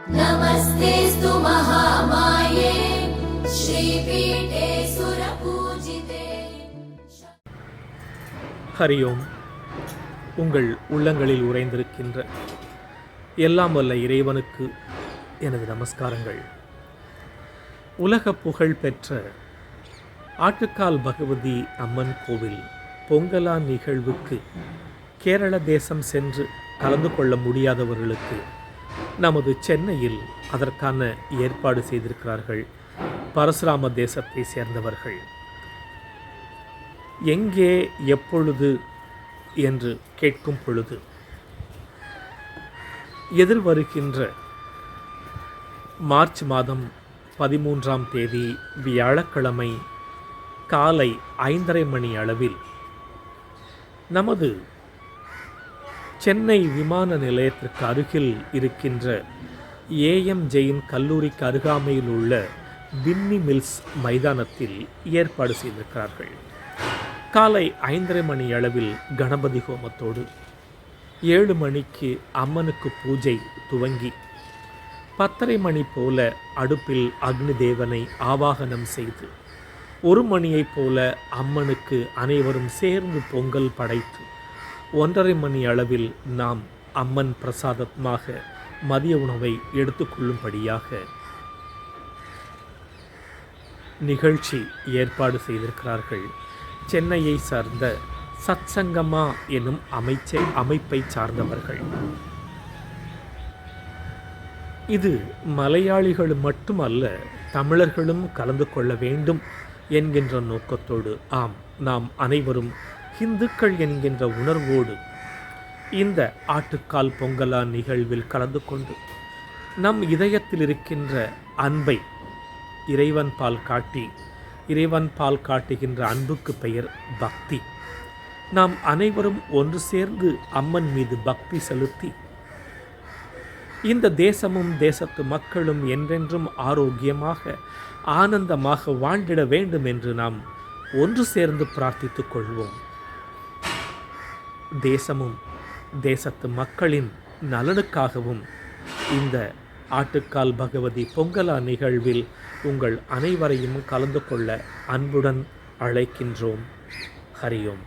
नमस्तेस्तु महामाये श्रीपीठे सुरपूजिते. ஹரியோம். உங்கள் உள்ளங்களில் உறைந்திருக்கின்ற எல்லாம் வல்ல இறைவனுக்கு எனது நமஸ்காரங்கள். உலக புகழ் பெற்ற ஆட்டுக்கால் பகவதி அம்மன் கோவில் பொங்கலா நிகழ்வுக்கு கேரள தேசம் சென்று கலந்து கொள்ள முடியாதவர்களுக்கு நமது சென்னையில் அதற்கான ஏற்பாடு செய்திருக்கிறார்கள் பரசுராம தேசத்தை சேர்ந்தவர்கள். எங்கே எப்பொழுது என்று கேட்கும் பொழுது, எதிர்வருகின்ற மார்ச் மாதம் 13ஆம் தேதி வியாழக்கிழமை காலை 5:30 மணி அளவில் நமது சென்னை விமான நிலையத்திற்கு அருகில் இருக்கின்ற ஏஎம் ஜெயின் கல்லூரிக்கு அருகாமையில் உள்ள பின்னி மில்ஸ் மைதானத்தில் ஏற்பாடு செய்திருக்கிறார்கள். காலை 5:30 மணி அளவில் கணபதி ஹோமத்தோடு 7 மணிக்கு அம்மனுக்கு பூஜை துவங்கி 10:30 மணி போல அடுப்பில் அக்னி தேவனை ஆவாகனம் செய்து 1 மணியைப் போல அம்மனுக்கு அனைவரும் சேர்ந்து பொங்கல் படைத்து 1:30 மணி அளவில் நாம் அம்மன் பிரசாதமாக மதிய உணவை எடுத்துக்கொள்ளும்படியாக நிகழ்ச்சி ஏற்பாடு செய்திருக்கிறார்கள். சென்னையை சார்ந்த சத்சங்கமா எனும் அமைப்பை சார்ந்தவர்கள். இது மலையாளிகள் மட்டுமல்ல, தமிழர்களும் கலந்து கொள்ள வேண்டும் என்கின்ற நோக்கத்தோடு, நாம் அனைவரும் இந்துக்கள் என்கின்ற உணர்வோடு இந்த ஆட்டுக்கால் பொங்கலா நிகழ்வில் கலந்து கொண்டு நம் இதயத்தில் இருக்கின்ற அன்பை இறைவன் பால் காட்டுகின்ற அன்புக்கு பெயர் பக்தி. நாம் அனைவரும் ஒன்று சேர்ந்து அம்மன் மீது பக்தி செலுத்தி இந்த தேசமும் தேசத்து மக்களும் என்றென்றும் ஆரோக்கியமாக ஆனந்தமாக வாழ்ந்திட வேண்டும் என்று நாம் ஒன்று சேர்ந்து பிரார்த்தித்துக் கொள்வோம். தேசமும் தேசத்து மக்களின் நலனுக்காகவும் இந்த ஆட்டுக்கால் பகவதி பொங்கலா நிகழ்வில் உங்கள் அனைவரையும் கலந்து கொள்ள அன்புடன் அழைக்கின்றோம். ஹரியோம்.